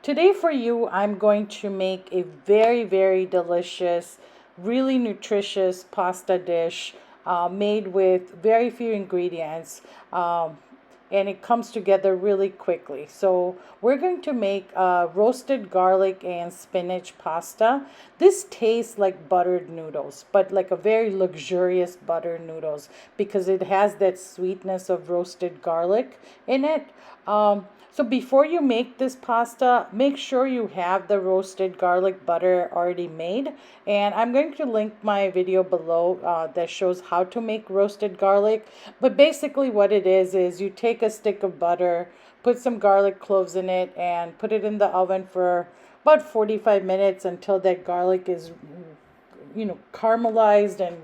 Today for you, I'm going to make a very, very delicious, really nutritious pasta dish made with very few ingredients. And it comes together really quickly. So we're going to make roasted garlic and spinach pasta. This tastes like buttered noodles, but like a very luxurious buttered noodles because it has that sweetness of roasted garlic in it. So before you make this pasta, make sure you have the roasted garlic butter already made. And I'm going to link my video below that shows how to make roasted garlic. But basically what it is you take a stick of butter, put some garlic cloves in it, and put it in the oven for about 45 minutes until that garlic is, caramelized and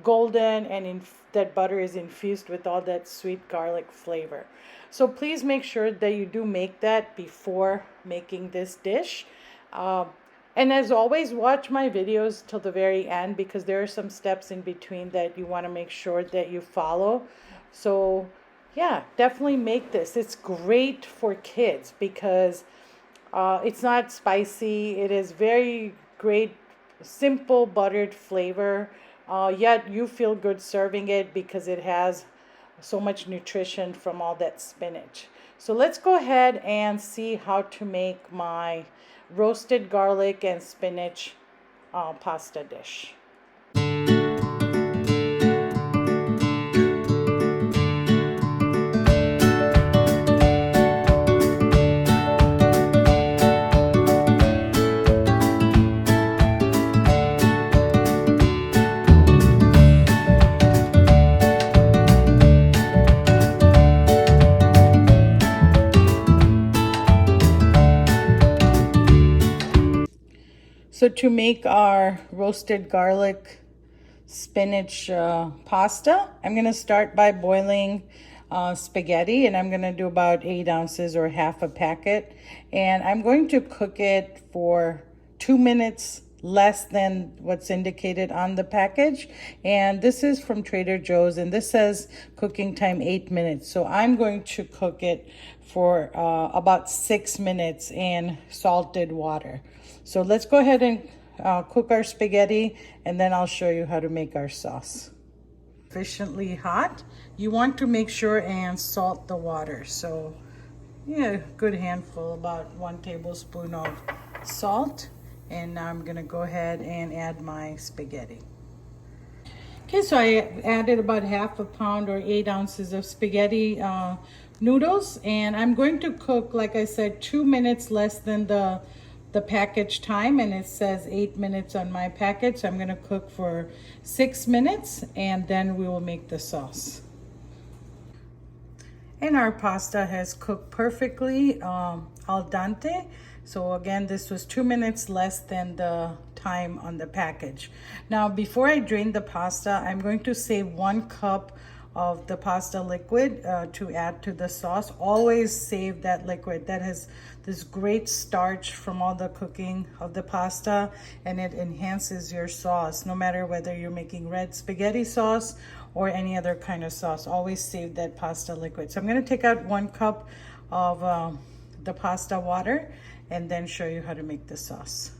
golden, and that butter is infused with all that sweet garlic flavor. So please make sure that you do make that before making this dish. Um, and as always, watch my videos till the very end because there are some steps in between that you want to make sure that you follow. So yeah, definitely make this. It's great for kids because it's not spicy. It is very great, simple buttered flavor. Yet you feel good serving it because it has so much nutrition from all that spinach. So let's go ahead and see how to make my roasted garlic and spinach pasta dish. So to make our roasted garlic spinach pasta, I'm going to start by boiling spaghetti, and I'm going to do about 8 ounces or half a packet. And I'm going to cook it for 2 minutes less than what's indicated on the package. And this is from Trader Joe's, and this says cooking time 8 minutes. So I'm going to cook it for about 6 minutes in salted water. So let's go ahead and cook our spaghetti, and then I'll show you how to make our sauce. Sufficiently hot. You want to make sure and salt the water. So yeah, good handful, about 1 tablespoon of salt. And now I'm gonna go ahead and add my spaghetti. Okay, so I added about half a pound or 8 ounces of spaghetti noodles, and I'm going to cook, like I said, 2 minutes less than the package time, and it says 8 minutes on my package. So I'm going to cook for 6 minutes, and then we will make the sauce. And our pasta has cooked perfectly, al dente. So again, this was 2 minutes less than the time on the package. Now, before I drain the pasta, I'm going to save 1 cup of the pasta liquid to add to the sauce. Always save that liquid. That has this great starch from all the cooking of the pasta, and it enhances your sauce. No matter whether you're making red spaghetti sauce or any other kind of sauce, always save that pasta liquid. So I'm going to take out 1 cup of the pasta water and then show you how to make the sauce.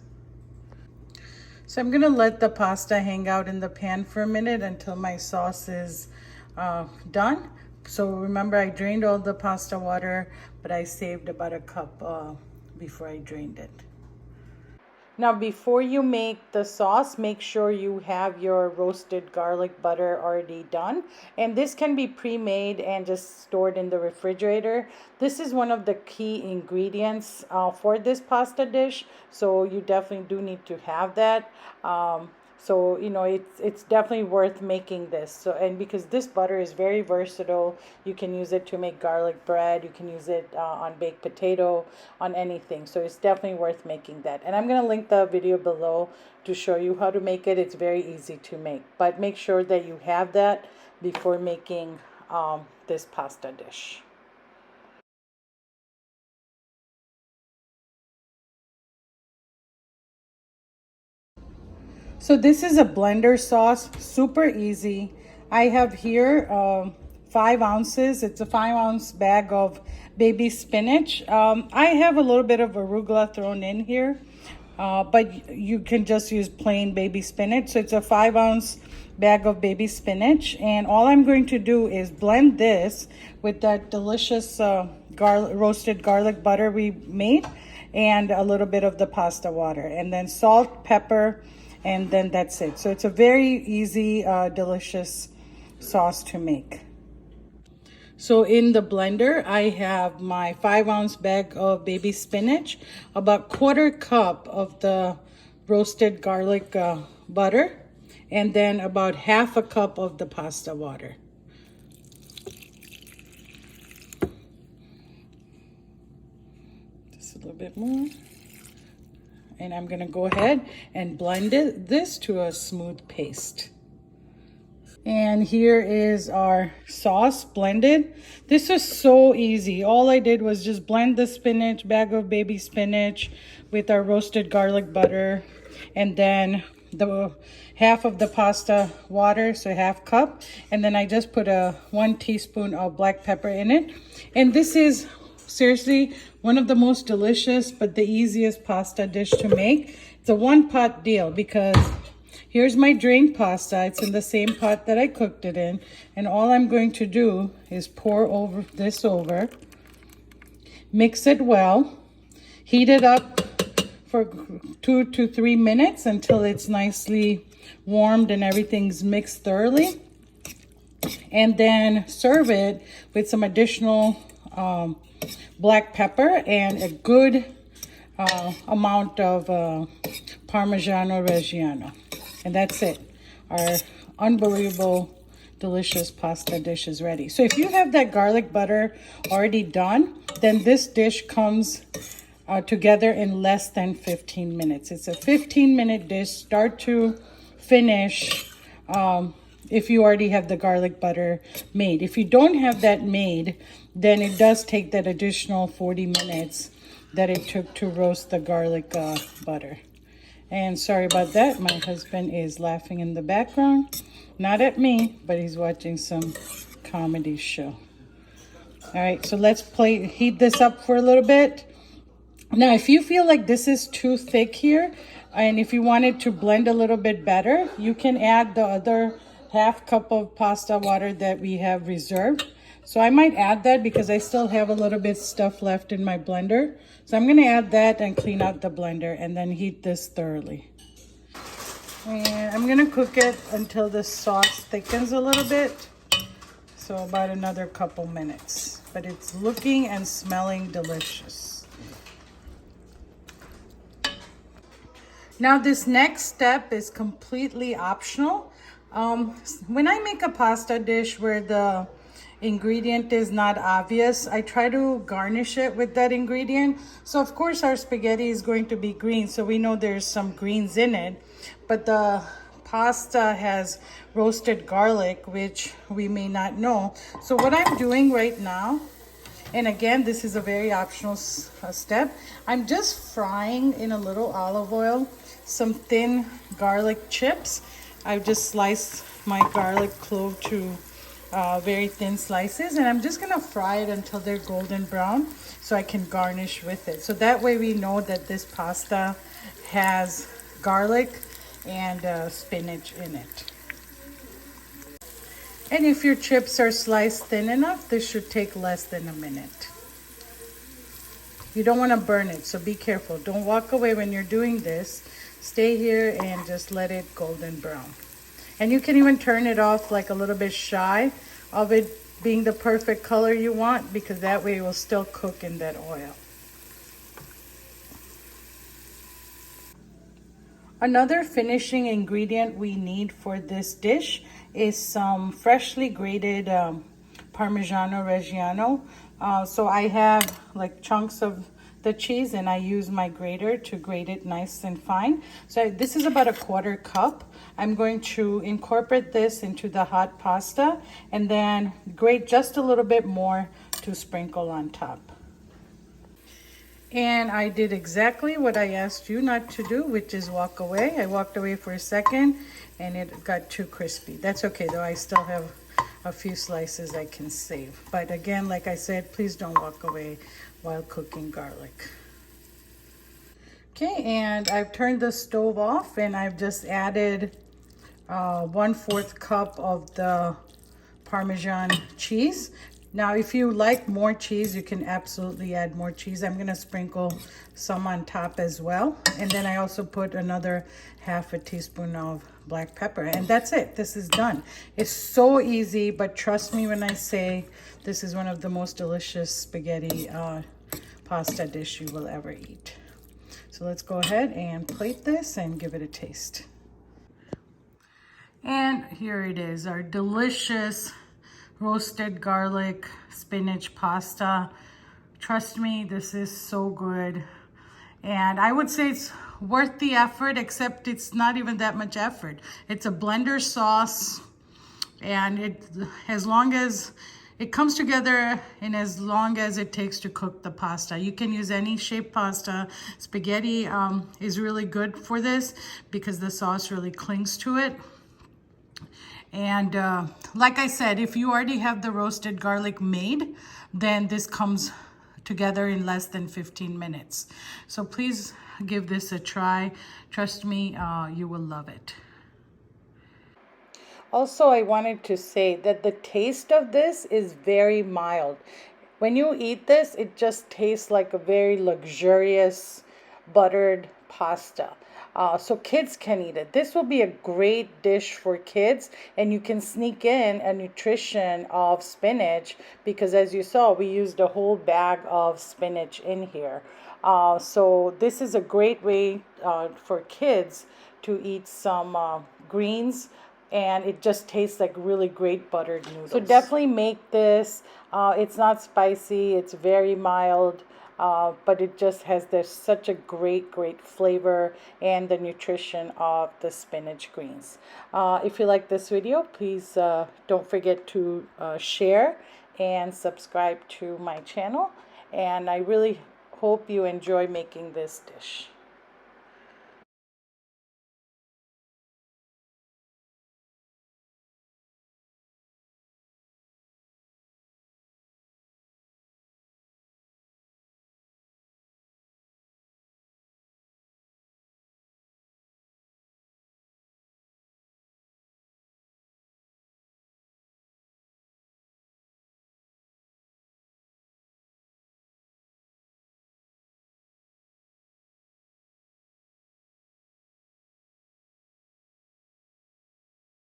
So I'm going to let the pasta hang out in the pan for a minute until my sauce is done. So remember, I drained all the pasta water, but I saved about a cup before I drained it. Now, before you make the sauce, make sure you have your roasted garlic butter already done. And this can be pre-made and just stored in the refrigerator. This is one of the key ingredients for this pasta dish. So you definitely do need to have that. So, it's definitely worth making this. So, and because this butter is very versatile, you can use it to make garlic bread. You can use it on baked potato, on anything. So it's definitely worth making that. And I'm going to link the video below to show you how to make it. It's very easy to make. But make sure that you have that before making this pasta dish. So this is a blender sauce, super easy. I have here 5 ounces. It's a 5-ounce bag of baby spinach. I have a little bit of arugula thrown in here, but you can just use plain baby spinach. So it's a 5-ounce bag of baby spinach, and all I'm going to do is blend this with that delicious roasted garlic butter we made, and a little bit of the pasta water, and then salt, pepper, and then that's it. So it's a very easy, delicious sauce to make. So in the blender, I have my 5-ounce bag of baby spinach, about 1/4 cup of the roasted garlic butter, and then about 1/2 cup of the pasta water. Just a little bit more. And I'm gonna go ahead and blend this to a smooth paste. And here is our sauce blended. This is so easy. All I did was just blend the spinach, bag of baby spinach, with our roasted garlic butter, and then the 1/2 of the pasta water, so 1/2 cup, and then I just put a 1 teaspoon of black pepper in it. And this is seriously one of the most delicious but the easiest pasta dish to make. It's a one-pot deal, because here's my drained pasta. It's in the same pot that I cooked it in, and all I'm going to do is pour over, mix it well, heat it up for 2 to 3 minutes until it's nicely warmed and everything's mixed thoroughly, and then serve it with some additional black pepper and a good amount of Parmigiano Reggiano. And that's it. Our unbelievable, delicious pasta dish is ready. So if you have that garlic butter already done, then this dish comes together in less than 15 minutes. It's a 15-minute dish, start to finish, if you already have the garlic butter made. If you don't have that made, then it does take that additional 40 minutes that it took to roast the garlic butter. And sorry about that, my husband is laughing in the background. Not at me, but he's watching some comedy show. All right, so let's heat this up for a little bit. Now, if you feel like this is too thick here, and if you want it to blend a little bit better, you can add the other 1/2 cup of pasta water that we have reserved. So I might add that because I still have a little bit stuff left in my blender. So I'm gonna add that and clean out the blender and then heat this thoroughly. And I'm gonna cook it until the sauce thickens a little bit. So about another couple minutes. But it's looking and smelling delicious. Now this next step is completely optional. When I make a pasta dish where the ingredient is not obvious, I try to garnish it with that ingredient. So of course our spaghetti is going to be green, so we know there's some greens in it, but the pasta has roasted garlic, which we may not know. So what I'm doing right now, and again, this is a very optional step, I'm just frying in a little olive oil some thin garlic chips. I've just sliced my garlic clove to very thin slices, and I'm just gonna fry it until they're golden brown so I can garnish with it. So that way we know that this pasta has garlic and spinach in it. And if your chips are sliced thin enough, this should take less than a minute. You don't want to burn it, so be careful. Don't walk away when you're doing this. Stay here and just let it golden brown. And you can even turn it off like a little bit shy of it being the perfect color you want, because that way it will still cook in that oil. Another finishing ingredient we need for this dish is some freshly grated Parmigiano Reggiano. So I have like chunks of the cheese, and I use my grater to grate it nice and fine. So this is about a 1/4 cup. I'm going to incorporate this into the hot pasta and then grate just a little bit more to sprinkle on top. And I did exactly what I asked you not to do, which is walk away. I walked away for a second and it got too crispy. That's okay though, I still have a few slices I can save. But again, like I said, please don't walk away while cooking garlic. Okay, and I've turned the stove off and I've just added 1/4 cup of the Parmesan cheese. Now, if you like more cheese, you can absolutely add more cheese. I'm gonna sprinkle some on top as well. And then I also put another 1/2 teaspoon of black pepper, and that's it. This is done. It's so easy, but trust me when I say this is one of the most delicious spaghetti pasta dish you will ever eat. So let's go ahead and plate this and give it a taste. And here it is, our delicious roasted garlic spinach pasta. Trust me, this is so good. And I would say it's worth the effort, except it's not even that much effort. It's a blender sauce, and as long as it comes together and as long as it takes to cook the pasta. You can use any shaped pasta. Spaghetti is really good for this because the sauce really clings to it. And like I said, if you already have the roasted garlic made, then this comes together in less than 15 minutes. So please give this a try. Trust me, you will love it. Also, I wanted to say that the taste of this is very mild. When you eat this, it just tastes like a very luxurious buttered pasta. So kids can eat it. This will be a great dish for kids, and you can sneak in a nutrition of spinach because, as you saw, we used a whole bag of spinach in here. So this is a great way for kids to eat some greens, and it just tastes like really great buttered noodles. So definitely make this. It's not spicy, it's very mild. But it just has such a great flavor and the nutrition of the spinach greens. If you like this video, please don't forget to share and subscribe to my channel. And I really hope you enjoy making this dish.